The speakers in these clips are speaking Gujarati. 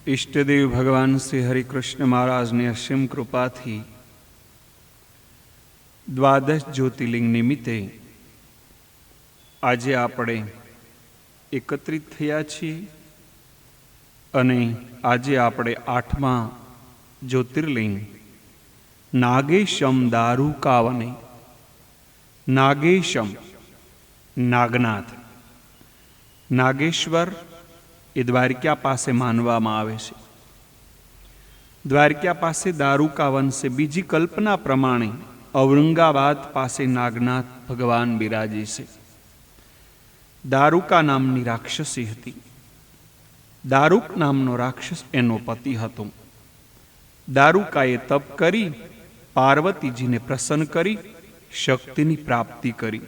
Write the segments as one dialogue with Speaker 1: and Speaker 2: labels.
Speaker 1: ઈષ્ટદેવ ભગવાન શ્રી હરિકૃષ્ણ મહારાજની અસીમ કૃપાથી દ્વાદશ જ્યોતિર્લિંગ નિમિત્તે આજે આપણે એકત્રિત થયા છીએ અને આજે આપણે 8મા જ્યોતિર્લિંગ નાગેશમ દારૂકાવને, નાગેશમ નાગનાથ, નાગેશ્વર એ દ્વારકા પાસે માનવામાં આવે છે. દ્વારકા પાસે દારૂકાવન છે. બીજી કલ્પના પ્રમાણે ઔરંગાબાદ પાસે નાગનાથ ભગવાન બિરાજે છે. દારૂકા નામની રાક્ષસી હતી. દારૂક નામનો રાક્ષસ એનો પતિ હતો. દારૂકાએ તપ કરી પાર્વતીજીને પ્રસન્ન કરી શક્તિની પ્રાપ્તિ કરી.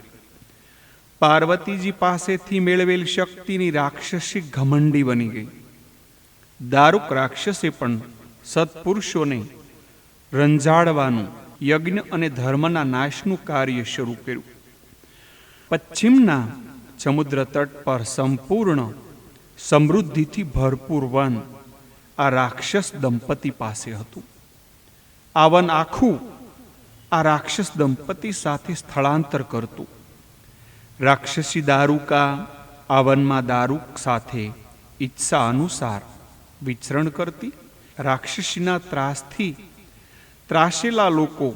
Speaker 1: પાર્વતીજી પાસેથી મેળવેલ શક્તિની રાક્ષસી ઘમંડી બની ગઈ. દારૂક રાક્ષસે પણ સત્પુરુષોને રંજાડવાનું યજ્ઞ અને ધર્મના નાશનું કાર્ય શરૂ કર્યું. પશ્ચિમના સમુદ્ર તટ પર સંપૂર્ણ સમૃદ્ધિથી ભરપૂર વન આ રાક્ષસ દંપતી પાસે હતું. આ વન આખું આ રાક્ષસ દંપતી સાથે સ્થળાંતર કરતું. રાક્ષસી દારૂકા આ વનમાં દારૂક સાથે ઈચ્છા અનુસાર વિચરણ કરતી. રાક્ષસીના ત્રાસથી ત્રાસેલા લોકો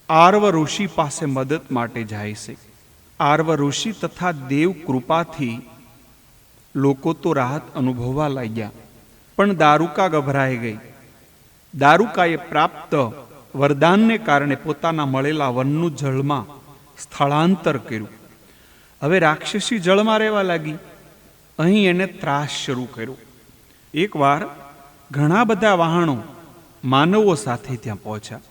Speaker 1: આર્વ ઋષિ પાસે મદદ માટે જાય છે. આર્વ ઋષિ તથા દેવ કૃપાથી લોકો તો રાહત અનુભવવા લાગ્યા, પણ દારૂકા ગભરાઈ ગઈ. દારૂકાએ પ્રાપ્ત વરદાનને કારણે પોતાના મળેલા વનનું જળમાં સ્થળાંતર કર્યું. હવે રાક્ષસી જળમાં રહેવા લાગી. અહીં એને ત્રાસ શરૂ કર્યો. એકવાર ઘણા બધા વહાણો માનવો સાથે ત્યાં પહોંચ્યા.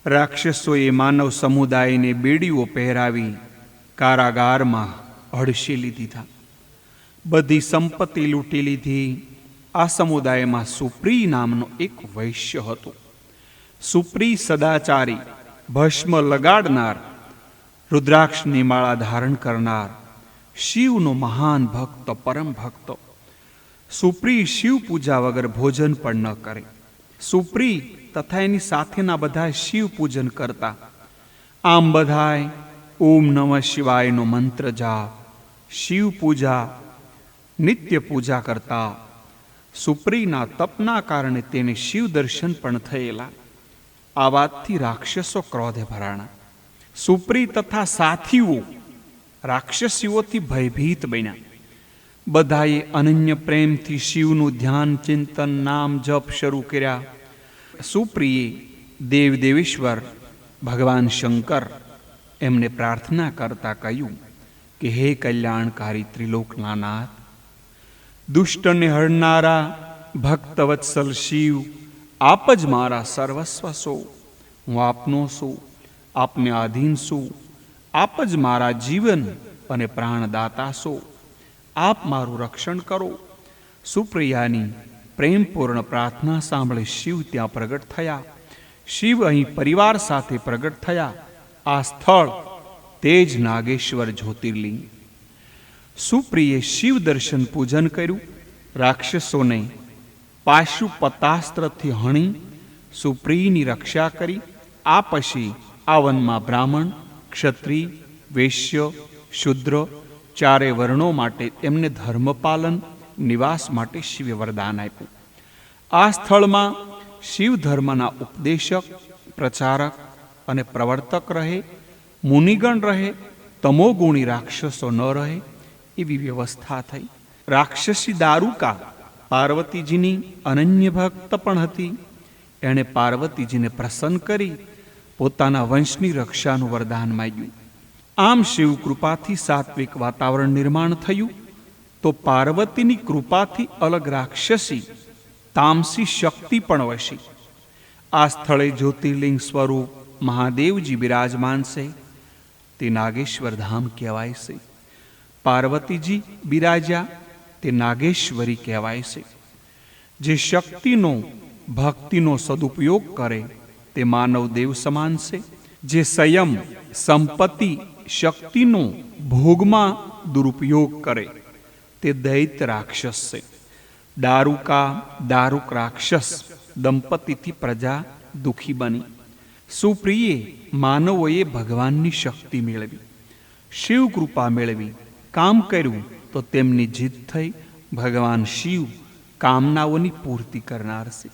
Speaker 1: રાક્ષસોએ માનવ સમુદાયને બેડીઓ પહેરાવી કારાગારમાં હડશેલી દીધા. બધી સંપત્તિ લૂંટી લીધી. આ સમુદાયમાં સુપ્રી નામનો એક વૈશ્ય હતો. સુપ્રી સદાચારી, ભસ્મ લગાડનાર, રુદ્રાક્ષની માળા ધારણ કરનાર, શિવનો મહાન ભક્ત, પરમ ભક્ત. સુપ્રી શિવ પૂજા વગર ભોજન પણ ન કરે. સુપ્રી તથા એની સાથેના બધા શિવ પૂજન કરતા. આમ બધાય ઓમ નમઃ શિવાયનો મંત્ર જાપ, શિવ પૂજા, નિત્ય પૂજા કરતા. સુપ્રીના તપના કારણે તેને શિવ દર્શન પણ થયેલા. આ વાતથી રાક્ષસો ક્રોધે ભરાણા. સુપ્રી તથા સાથીઓ રાક્ષસીઓથી ભયભીત બન્યા. બધાએ અનન્ય પ્રેમથી શિવનું ધ્યાન, ચિંતન, નામ જપ શરૂ કર્યા. સુપ્રીએ દેવદેવેશ્વર ભગવાન શંકર એમને પ્રાર્થના કરતા કહ્યું કે હે કલ્યાણકારી ત્રિલોકના નાથ, દુષ્ટને હરનારા ભક્તવત્સલ શિવ, આપ જ મારા સર્વસ્વ છો. હું આપનો છું, આપને આધીન છું. આપ જ મારા જીવન અને પ્રાણદાતા છો. આપ મારું રક્ષણ કરો. સુપ્રિયાની પ્રેમપૂર્ણ પ્રાર્થના સાંભળી શિવ ત્યાં પ્રગટ થયા. શિવ અહીં પરિવાર સાથે પ્રગટ થયા. આ સ્થળ તે જ નાગેશ્વર જ્યોતિર્લિંગ. સુપ્રિયે શિવ દર્શન પૂજન કર્યું. રાક્ષસોને પાશુપતાસ્ત્રથી હણી સુપ્રિયની રક્ષા કરી. આ પછી આ વનમાં બ્રાહ્મણ, ક્ષત્રિય, વૈશ્ય, શુદ્ર ચારે વર્ણો માટે એમને ધર્મપાલન, નિવાસ માટે શિવે વરદાન આપ્યું. આ સ્થળમાં શિવ ધર્મના ઉપદેશક, પ્રચારક અને પ્રવર્તક રહે, મુનિગણ રહે, તમોગુણી રાક્ષસો ન રહે એવી વ્યવસ્થા થઈ. રાક્ષસી દારૂકા પાર્વતીજીની અનન્ય ભક્ત પણ હતી. એણે પાર્વતીજીને પ્રસન્ન કરી પોતાના વંશની રક્ષાનું વરદાન માંગ્યું. આમ શિવ કૃપાથી સાત્વિક વાતાવરણ નિર્માણ થયું. તો પાર્વતીની કૃપાથી અલગ રાક્ષસી તામસી શક્તિ પણ વસી. આ સ્થળે જ્યોતિર્લિંગ સ્વરૂપ મહાદેવજી બિરાજમાન છે. તે નાગેશ્વર ધામ કહેવાય છે. પાર્વતીજી બિરાજ્યા તે નાગેશ્વરી કહેવાય છે. જે શક્તિનો, ભક્તિનો સદુપયોગ કરે તે માનવ દેવ સમાન છે. જે સંયમ, સંપત્તિ, શક્તિનો ભોગમાં દુરુપયોગ કરે તે દૈત્ય રાક્ષસ છે. દારૂક રાક્ષસ દંપતીથી પ્રજા દુઃખી બની. સુપ્રિયે માનવોએ ભગવાનની શક્તિ મેળવી, શિવ કૃપા મેળવી, કામ કર્યું તો તેમની જીત થઈ. ભગવાન શિવ કામનાઓની પૂર્તિ કરનાર છે,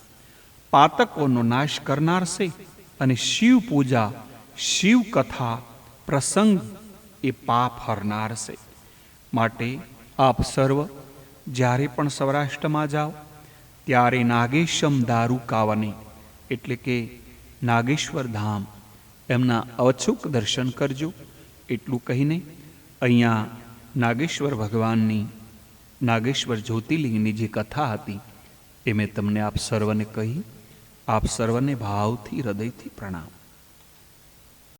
Speaker 1: પાતકોનો નાશ કરનાર છે, અને શિવ પૂજા, શિવ કથા પ્રસંગ એ પાપ હરનાર છે. માટે આપ સર્વ જ્યારે પણ સૌરાષ્ટ્રમાં જાઓ ત્યારે નાગેશમ દારૂકાવને એટલે કે નાગેશ્વર ધામ એમના અવચૂક દર્શન કરજો. એટલું કહીને અહીંયા નાગેશ્વર ભગવાનની, નાગેશ્વર જ્યોતિર્લિંગની જે કથા હતી એ મેં તમને આપ સર્વને કહી. આપ સર્વને ભાવથી, હૃદયથી પ્રણામ.